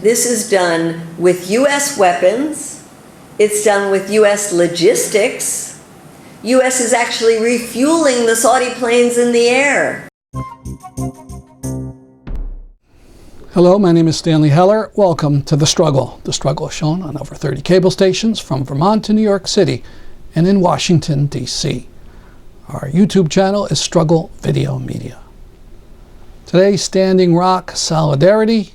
This is done with U.S. weapons. It's done with U.S. logistics. U.S. is actually refueling the Saudi planes in the air. Hello, my name is Stanley Heller. Welcome to The Struggle. The Struggle is shown on over 30 cable stations from Vermont to New York City and in Washington, D.C. Our YouTube channel is Struggle Video Media. Today, Standing Rock Solidarity,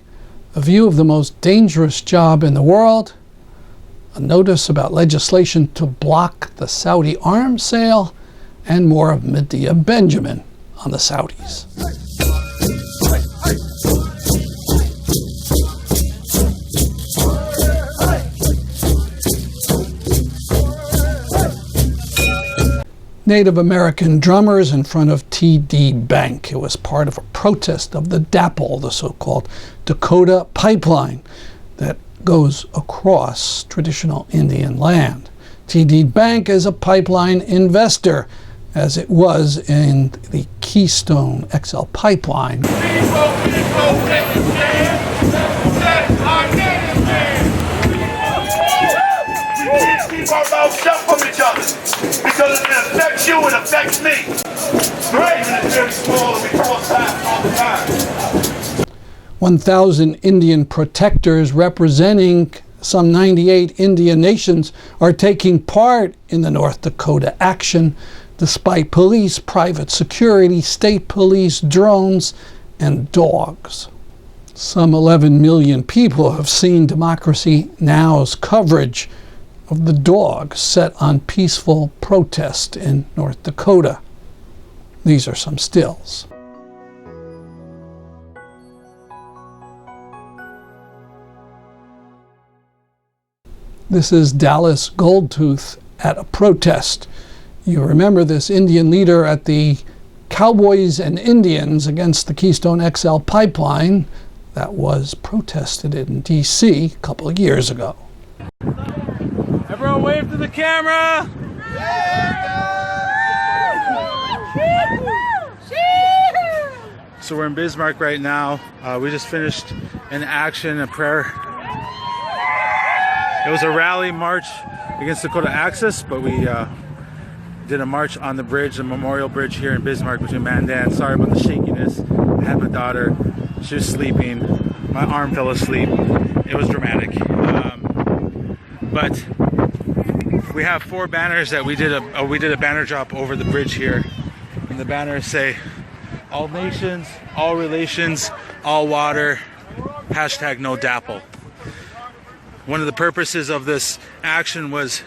a view of the most dangerous job in the world, a notice about legislation to block the Saudi arms sale, and more of Medea Benjamin on the Saudis. Native American drummers in front of TD Bank. It was part of a protest of the DAPL, the so-called Dakota pipeline that goes across traditional Indian land. TD Bank is a pipeline investor, as it was in the Keystone XL pipeline. Keep our mouths shut from each other, because it affects you, it affects me. Great, it's very small, and we cross paths all the time. 1,000 Indian protectors representing some 98 Indian nations are taking part in the North Dakota action, despite police, private security, state police, drones, and dogs. Some 11 million people have seen Democracy Now!'s coverage of the dogs set on peaceful protest in North Dakota. These are some stills. This is Dallas Goldtooth at a protest. You remember this Indian leader at the Cowboys and Indians against the Keystone XL pipeline that was protested in D.C. a couple of years ago. Everyone wave to the camera! So we're in Bismarck right now. We just finished an action, a prayer. It was a rally march against Dakota Access, but we did a march on the bridge, the Memorial Bridge here in Bismarck between Mandan. Sorry about the shakiness. I had my daughter. She was sleeping. My arm fell asleep. It was dramatic. But we have 4 banners that we did a banner drop over the bridge here, and the banners say, "All nations, all relations, all water, hashtag no DAPL." One of the purposes of this action was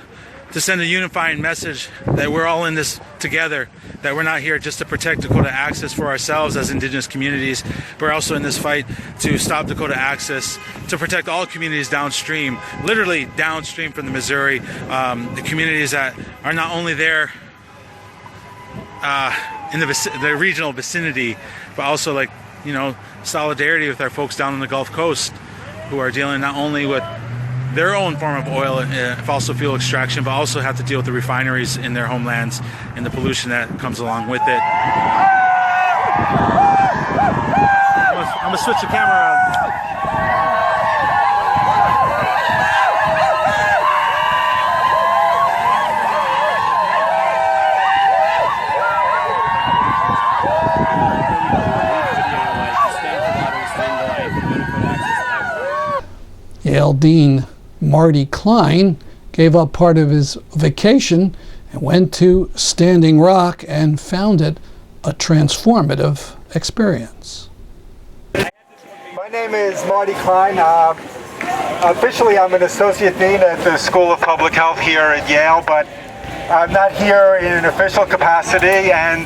to send a unifying message that we're all in this together, that we're not here just to protect Dakota Access for ourselves as Indigenous communities, but we're also in this fight to stop Dakota Access, to protect all communities downstream, literally downstream from the Missouri, the communities that are not only there in the regional vicinity, but also, like, you know, solidarity with our folks down on the Gulf Coast who are dealing not only with their own form of oil and fossil fuel extraction, but also have to deal with the refineries in their homelands and the pollution that comes along with it. I'm gonna switch the camera around. Yale Dean Martin Klein gave up part of his vacation and went to Standing Rock and found it a transformative experience. My name is Martin Klein. Officially, I'm an associate dean at the School of Public Health here at Yale, but I'm not here in an official capacity, and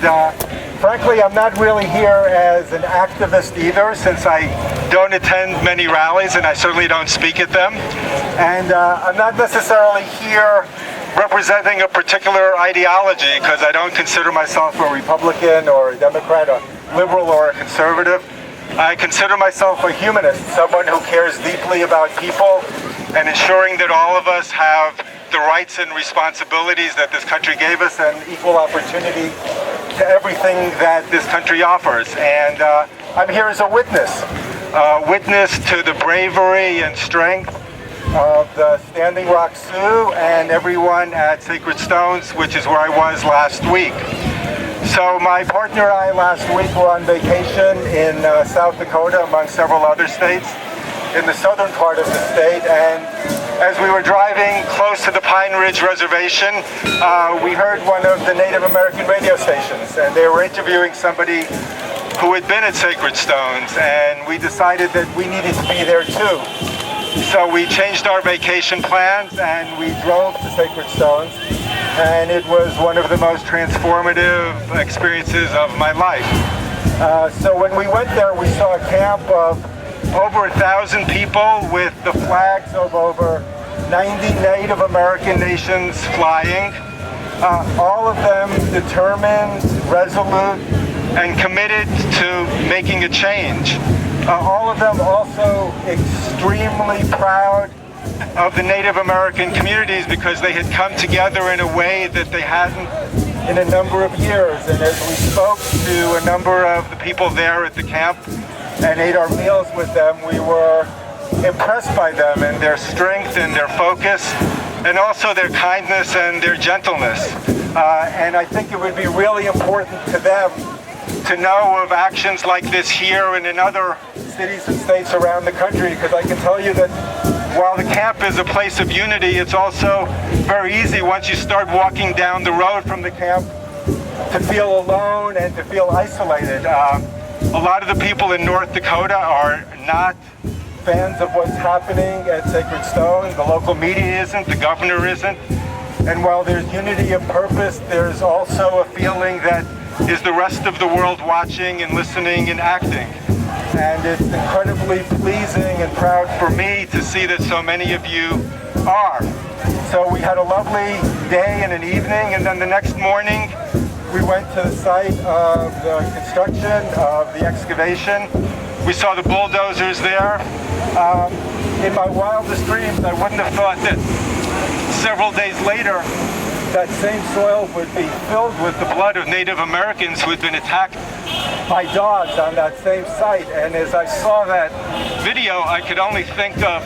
frankly, I'm not really here as an activist either, since I don't attend many rallies and I certainly don't speak at them. And I'm not necessarily here representing a particular ideology, because I don't consider myself a Republican or a Democrat, a liberal or a conservative. I consider myself a humanist, someone who cares deeply about people and ensuring that all of us have the rights and responsibilities that this country gave us and equal opportunity to everything that this country offers. And I'm here as a witness witness to the bravery and strength of the Standing Rock Sioux and everyone at Sacred Stones, which is where I was last week. So my partner and I last week were on vacation in South Dakota, among several other states, in the southern part of the state, and as we were driving close to the Pine Ridge Reservation, we heard one of the Native American radio stations, and they were interviewing somebody who had been at Sacred Stones, and we decided that we needed to be there too. So we changed our vacation plans and we drove to Sacred Stones, and it was one of the most transformative experiences of my life. So when we went there, we saw a camp of over 1,000 people with the flags of over 90 Native American nations flying, all of them determined, resolute, and committed to making a change. All of them also extremely proud of the Native American communities because they had come together in a way that they hadn't in a number of years. And as we spoke to a number of the people there at the camp and ate our meals with them, we were impressed by them and their strength and their focus, and also their kindness and their gentleness. And I think it would be really important to them to know of actions like this here and in other cities and states around the country, because I can tell you that while the camp is a place of unity, it's also very easy once you start walking down the road from the camp to feel alone and to feel isolated. A lot of the people in North Dakota are not fans of what's happening at Sacred Stone. The local media isn't, the governor isn't. And while there's unity of purpose, there's also a feeling that is the rest of the world watching and listening and acting. And it's incredibly pleasing and proud for me to see that so many of you are. So we had a lovely day and an evening, and then the next morning we went to the site of the construction, of the excavation. We saw the bulldozers there. In my wildest dreams, I wouldn't have thought that several days later that same soil would be filled with the blood of Native Americans who had been attacked by dogs on that same site. And as I saw that video, I could only think of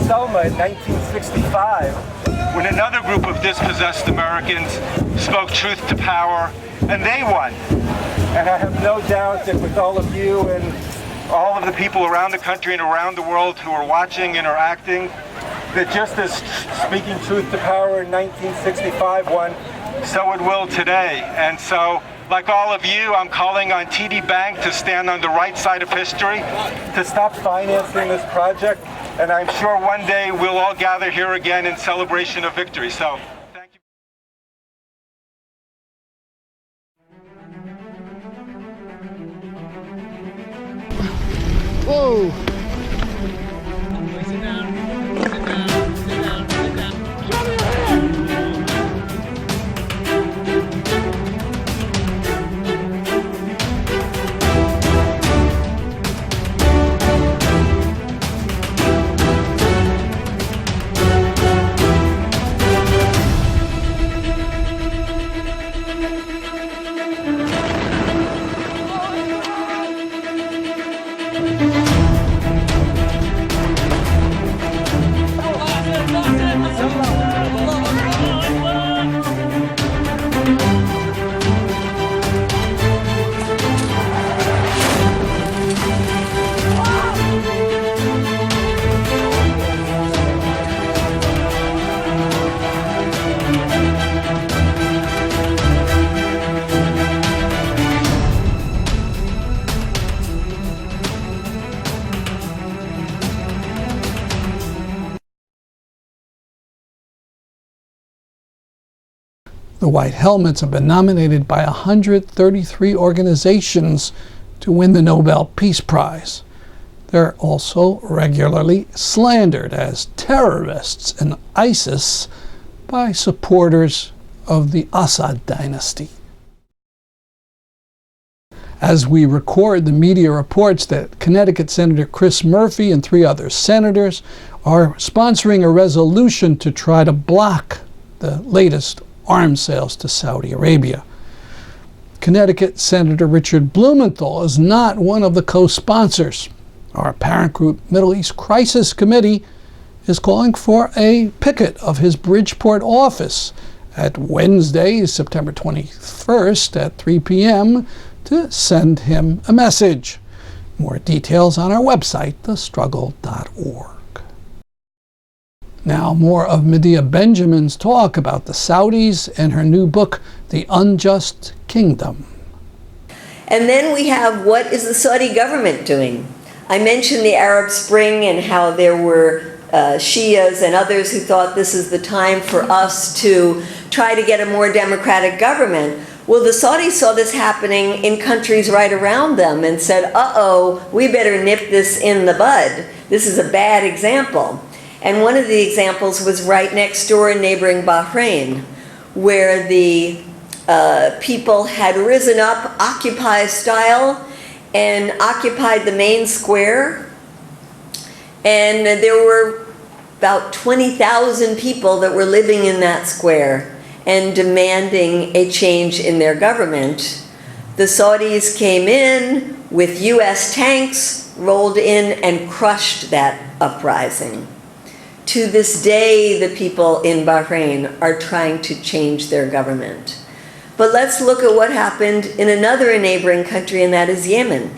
Selma in 1965, when another group of dispossessed Americans spoke truth to power, and they won. And I have no doubt that with all of you and all of the people around the country and around the world who are watching and are acting, that just as speaking truth to power in 1965 won, so it will today. And so, like all of you, I'm calling on TD Bank to stand on the right side of history, to stop financing this project, and I'm sure one day we'll all gather here again in celebration of victory. So, thank you. Whoa! Sit down. Sit down. Sit down. Sit down. The White Helmets have been nominated by 133 organizations to win the Nobel Peace Prize. They're also regularly slandered as terrorists and ISIS by supporters of the Assad dynasty. As we record, the media reports that Connecticut Senator Chris Murphy and 3 other senators are sponsoring a resolution to try to block the latest arms sales to Saudi Arabia. Connecticut Senator Richard Blumenthal is not one of the co-sponsors. Our parent group, Middle East Crisis Committee, is calling for a picket of his Bridgeport office at Wednesday, September 21st at 3 p.m. to send him a message. More details on our website, thestruggle.org. Now, more of Medea Benjamin's talk about the Saudis and her new book, The Unjust Kingdom. And then we have, what is the Saudi government doing? I mentioned the Arab Spring and how there were Shias and others who thought this is the time for us to try to get a more democratic government. Well, the Saudis saw this happening in countries right around them and said, uh-oh, we better nip this in the bud. This is a bad example. And one of the examples was right next door in neighboring Bahrain, where the people had risen up Occupy style and occupied the main square. And there were about 20,000 people that were living in that square and demanding a change in their government. The Saudis came in with US tanks, rolled in and crushed that uprising. To this day, the people in Bahrain are trying to change their government. But let's look at what happened in another neighboring country, and that is Yemen.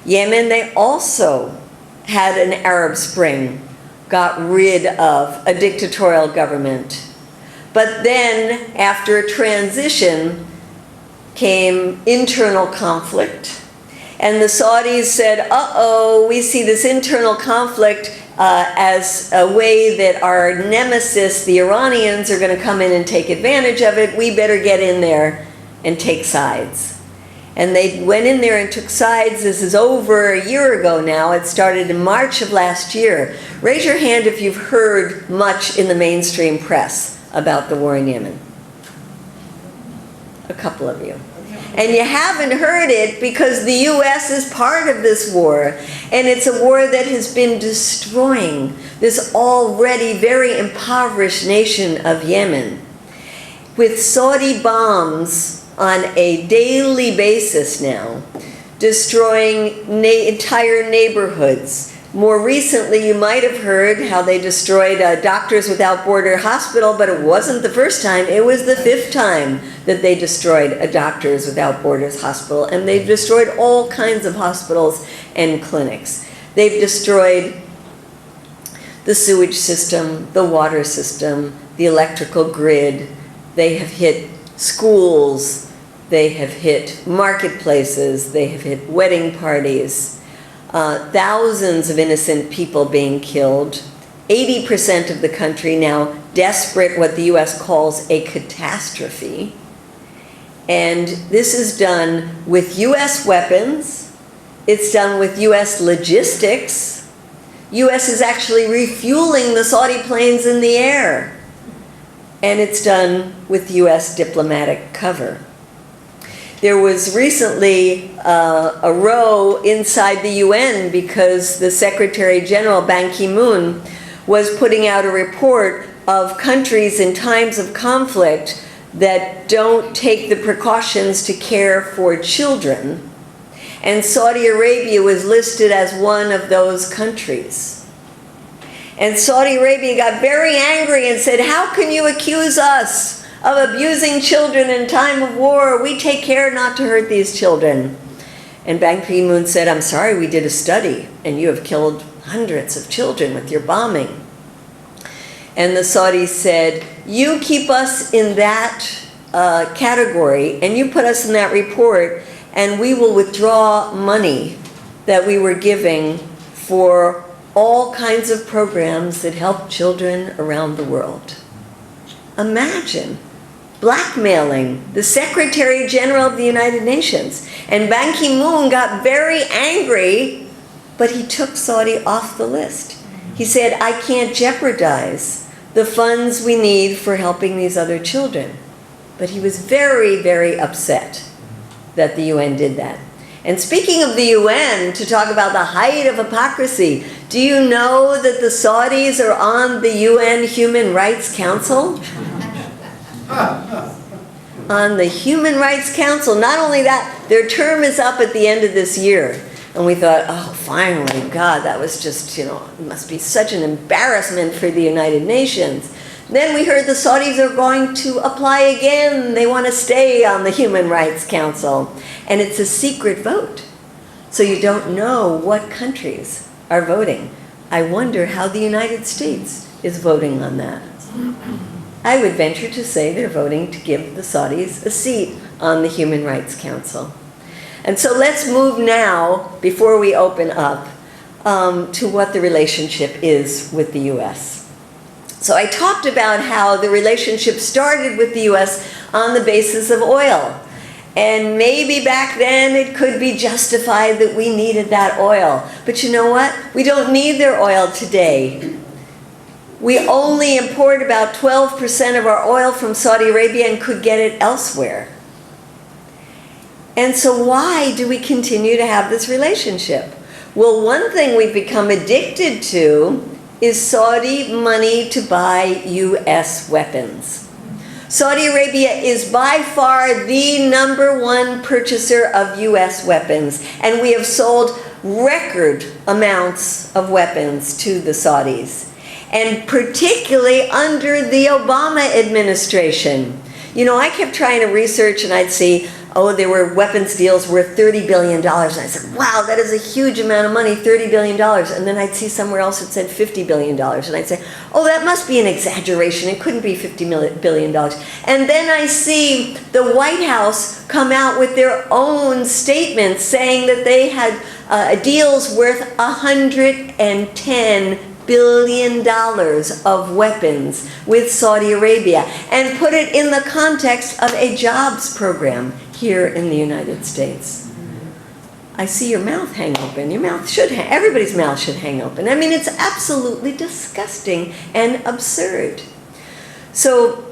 Yemen, they also had an Arab Spring, got rid of a dictatorial government. But then, after a transition, came internal conflict. And the Saudis said, uh-oh, we see this internal conflict as a way that our nemesis, the Iranians, are going to come in and take advantage of it. We better get in there and take sides. And they went in there and took sides. This is over a year ago now. It started in March of last year. Raise your hand if you've heard much in the mainstream press about the war in Yemen. A couple of you. And you haven't heard it because the U.S. is part of this war. And it's a war that has been destroying this already very impoverished nation of Yemen. With Saudi bombs on a daily basis now, destroying entire neighborhoods. More recently, you might have heard how they destroyed Doctors Without Border Hospital, but it wasn't the first time. It was the 5th time that they destroyed a Doctors Without Borders hospital, and they've destroyed all kinds of hospitals and clinics. They've destroyed the sewage system, the water system, the electrical grid. They have hit schools. They have hit marketplaces. They have hit wedding parties. Thousands of innocent people being killed. 80% of the country now desperate, what the U.S. calls a catastrophe. And this is done with U.S. weapons. It's done with U.S. logistics. U.S. is actually refueling the Saudi planes in the air. And it's done with U.S. diplomatic cover. There was recently a row inside the UN because the Secretary General, Ban Ki-moon, was putting out a report of countries in times of conflict that don't take the precautions to care for children. And Saudi Arabia was listed as one of those countries. And Saudi Arabia got very angry and said, how can you accuse us of abusing children in time of war? We take care not to hurt these children. And Ban Ki-moon said, I'm sorry, we did a study, and you have killed hundreds of children with your bombing. And the Saudis said, you keep us in that category, and you put us in that report, and we will withdraw money that we were giving for all kinds of programs that help children around the world. Imagine blackmailing the Secretary General of the United Nations. And Ban Ki-moon got very angry, but he took Saudi off the list. He said, I can't jeopardize the funds we need for helping these other children. But he was very, very upset that the UN did that. And speaking of the UN, to talk about the height of hypocrisy, do you know that the Saudis are on the UN Human Rights Council? On the Human Rights Council. Not only that, their term is up at the end of this year. And we thought, oh, finally, God, that was just, it must be such an embarrassment for the United Nations. Then we heard the Saudis are going to apply again. They want to stay on the Human Rights Council. And it's a secret vote. So you don't know what countries are voting. I wonder how the United States is voting on that. I would venture to say they're voting to give the Saudis a seat on the Human Rights Council. And so let's move now, before we open up, to what the relationship is with the U.S. So I talked about how the relationship started with the U.S. on the basis of oil. And maybe back then it could be justified that we needed that oil. But you know what? We don't need their oil today. We only import about 12% of our oil from Saudi Arabia and could get it elsewhere. And so why do we continue to have this relationship? Well, one thing we've become addicted to is Saudi money to buy U.S. weapons. Saudi Arabia is by far the #1 purchaser of U.S. weapons, and we have sold record amounts of weapons to the Saudis, and particularly under the Obama administration. I kept trying to research, and I'd see, there were weapons deals worth $30 billion. And I said, wow, that is a huge amount of money, $30 billion. And then I'd see somewhere else it said $50 billion. And I'd say, that must be an exaggeration. It couldn't be $50 billion. And then I see the White House come out with their own statements saying that they had deals worth $110 billion of weapons with Saudi Arabia, and put it in the context of a jobs program here in the United States. I see your mouth hang open. Everybody's mouth should hang open. I mean, it's absolutely disgusting and absurd. So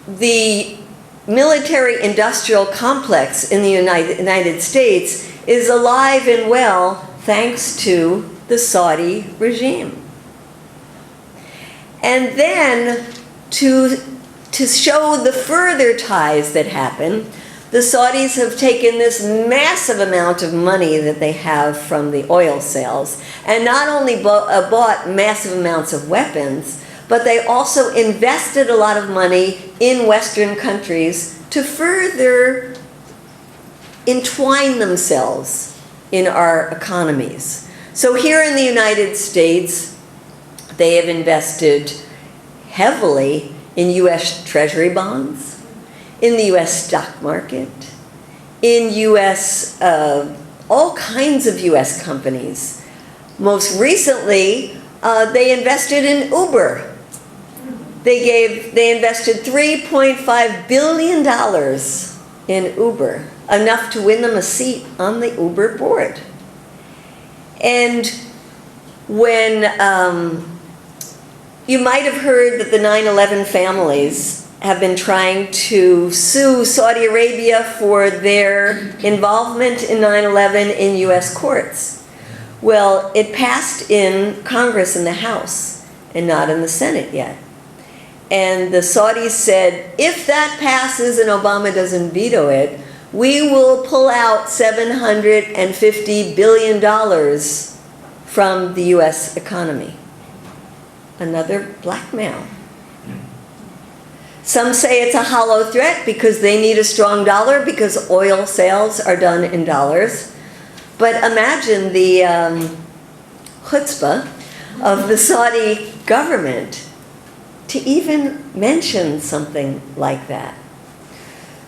the military-industrial complex in the United States is alive and well thanks to the Saudi regime. And then to show the further ties that happen, the Saudis have taken this massive amount of money that they have from the oil sales and not only bought massive amounts of weapons, but they also invested a lot of money in Western countries to further entwine themselves in our economies. So here in the United States, they have invested heavily in U.S. Treasury bonds, in the U.S. stock market, in U.S., all kinds of U.S. companies. Most recently, they invested in Uber. They invested $3.5 billion in Uber, enough to win them a seat on the Uber board. And when you might have heard that the 9/11 families have been trying to sue Saudi Arabia for their involvement in 9/11 in U.S. courts. Well, it passed in Congress in the House and not in the Senate yet. And the Saudis said, if that passes and Obama doesn't veto it, we will pull out $750 billion from the U.S. economy. Another blackmail. Some say it's a hollow threat because they need a strong dollar because oil sales are done in dollars. But imagine the chutzpah of the Saudi government to even mention something like that.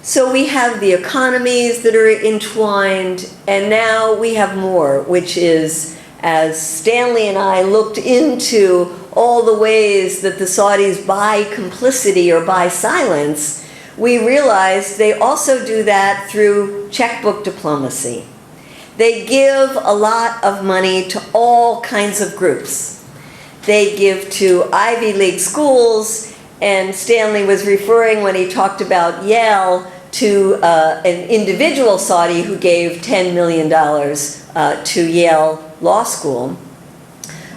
So we have the economies that are entwined, and now we have more, which is, as Stanley and I looked into all the ways that the Saudis buy complicity or buy silence, we realized they also do that through checkbook diplomacy. They give a lot of money to all kinds of groups. They give to Ivy League schools, and Stanley was referring when he talked about Yale to an individual Saudi who gave $10 million to Yale Law School.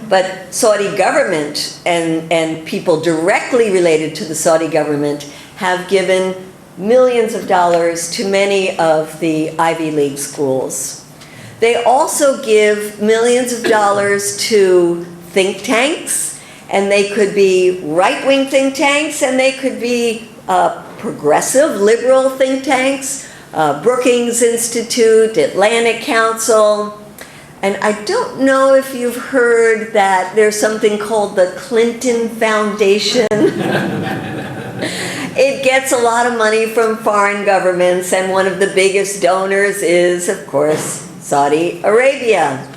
But Saudi government and people directly related to the Saudi government have given millions of dollars to many of the Ivy League schools. They also give millions of dollars to think tanks, and they could be right-wing think tanks, and they could be progressive, liberal think tanks, Brookings Institute, Atlantic Council. And I don't know if you've heard that there's something called the Clinton Foundation. It gets a lot of money from foreign governments, and one of the biggest donors is, of course, Saudi Arabia.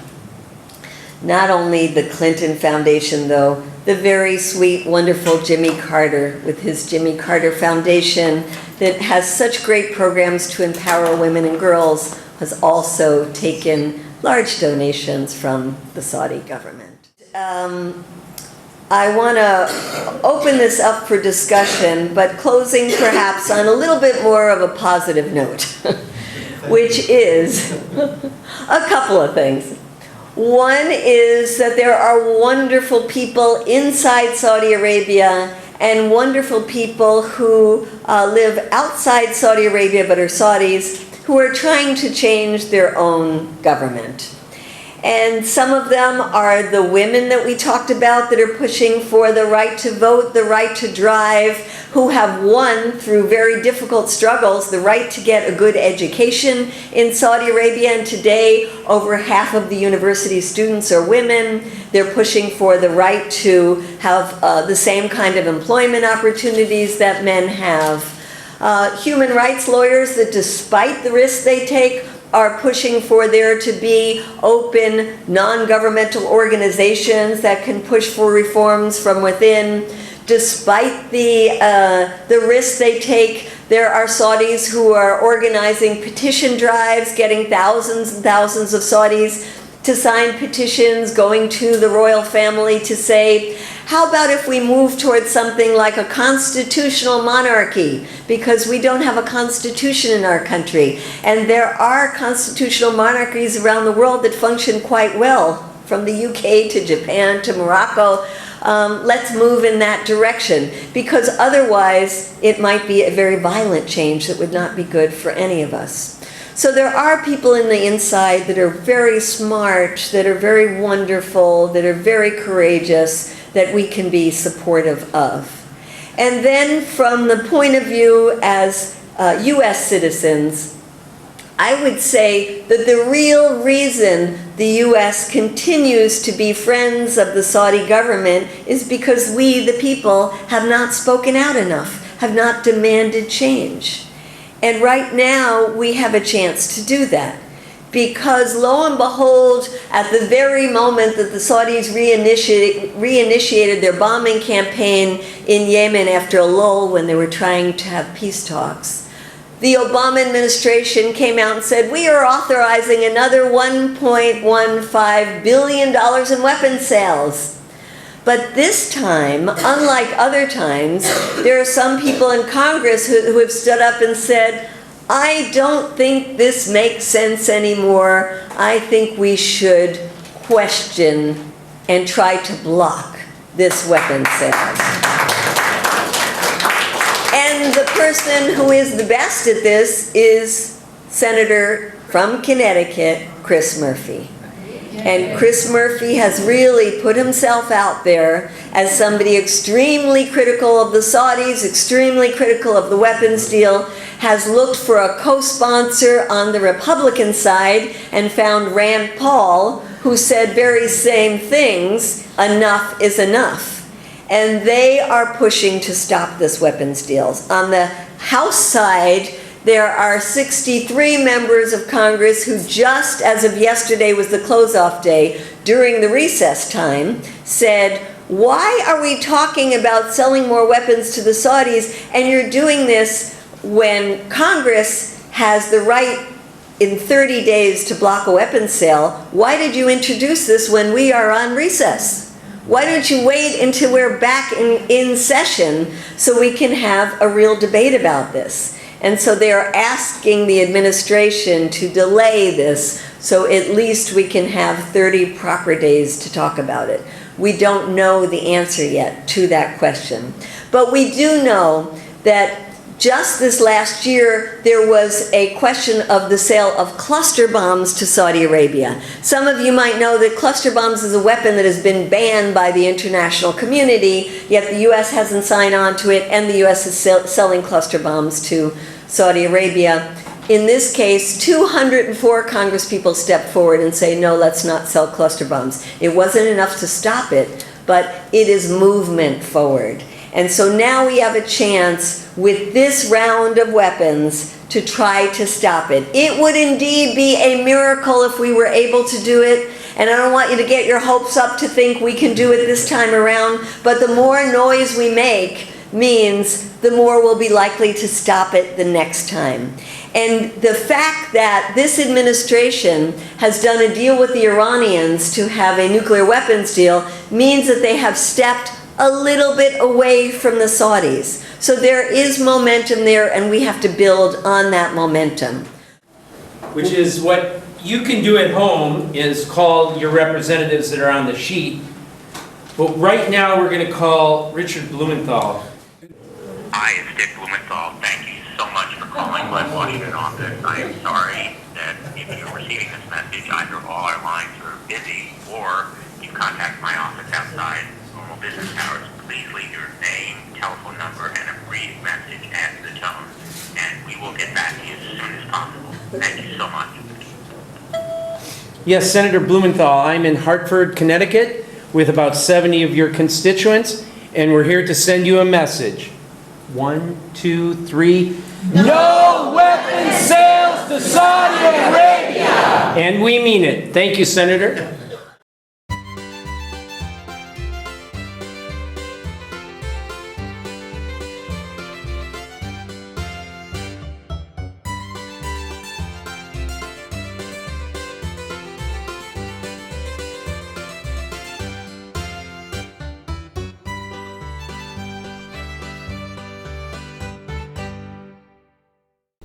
Not only the Clinton Foundation, though, the very sweet, wonderful Jimmy Carter with his Jimmy Carter Foundation that has such great programs to empower women and girls has also taken large donations from the Saudi government. I want to open this up for discussion, but closing perhaps on a little bit more of a positive note, which is a couple of things. One is that there are wonderful people inside Saudi Arabia and wonderful people who live outside Saudi Arabia but are Saudis who are trying to change their own government. And some of them are the women that we talked about that are pushing for the right to vote, the right to drive, who have won through very difficult struggles the right to get a good education in Saudi Arabia. And today, over half of the university students are women. They're pushing for the right to have the same kind of employment opportunities that men have. Human rights lawyers that, despite the risks they take, are pushing for there to be open, non-governmental organizations that can push for reforms from within. Despite the risks they take, there are Saudis who are organizing petition drives, getting thousands and thousands of Saudis to sign petitions, going to the royal family to say, how about if we move towards something like a constitutional monarchy? Because we don't have a constitution in our country. And there are constitutional monarchies around the world that function quite well, from the UK to Japan to Morocco. Let's move in that direction, because otherwise it might be a very violent change that would not be good for any of us. So there are people in the inside that are very smart, that are very wonderful, that are very courageous, that we can be supportive of. And then from the point of view as US citizens, I would say that the real reason the US continues to be friends of the Saudi government is because we, the people, have not spoken out enough, have not demanded change. And right now, we have a chance to do that. Because lo and behold, at the very moment that the Saudis reinitiated their bombing campaign in Yemen after a lull when they were trying to have peace talks, the Obama administration came out and said, we are authorizing another $1.15 billion in weapons sales. But this time, unlike other times, there are some people in Congress who have stood up and said, I don't think this makes sense anymore. I think we should question and try to block this weapons sales. And the person who is the best at this is Senator from Connecticut, Chris Murphy. And Chris Murphy has really put himself out there as somebody extremely critical of the Saudis, extremely critical of the weapons deal, has looked for a co-sponsor on the Republican side and found Rand Paul, who said very same things, enough is enough. And they are pushing to stop this weapons deals. On the House side, there are 63 members of Congress who, just as of yesterday was the close-off day, during the recess time, said, why are we talking about selling more weapons to the Saudis, and you're doing this when Congress has the right in 30 days to block a weapons sale? Why did you introduce this when we are on recess? Why don't you wait until we're back in session so we can have a real debate about this? And so they are asking the administration to delay this so at least we can have 30 proper days to talk about it. We don't know the answer yet to that question. But we do know that Just this last year, there was a question of the sale of cluster bombs to Saudi Arabia. Some of you might know that cluster bombs is a weapon that has been banned by the international community, yet the U.S. hasn't signed on to it, and the U.S. is selling cluster bombs to Saudi Arabia. In this case, 204 congresspeople stepped forward and say, no, let's not sell cluster bombs. It wasn't enough to stop it, but it is movement forward. And so now we have a chance with this round of weapons to try to stop it. It would indeed be a miracle if we were able to do it. And I don't want you to get your hopes up to think we can do it this time around, but the more noise we make means the more we'll be likely to stop it the next time. And the fact that this administration has done a deal with the Iranians to have a nuclear weapons deal means that they have stepped a little bit away from the Saudis. So there is momentum there, and we have to build on that momentum. Which is what you can do at home, is call your representatives that are on the sheet. But right now we're going to call Richard Blumenthal. Hi, it's Dick Blumenthal. Thank you so much for calling Glen Washington office. I am sorry that if you're receiving this message, either all our lines are busy or you contact my office outside normal business hours. Please leave your name, telephone number, and a brief message at the tone, and we will get back to you as soon as possible. Thank you so much. Yes, Senator Blumenthal, I'm in Hartford, Connecticut, with about 70 of your constituents, and we're here to send you a message. 1, 2, 3. No weapon sales to Saudi Arabia! And we mean it. Thank you, Senator.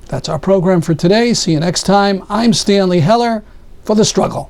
That's our program for today. See you next time. I'm Stanley Heller for The Struggle.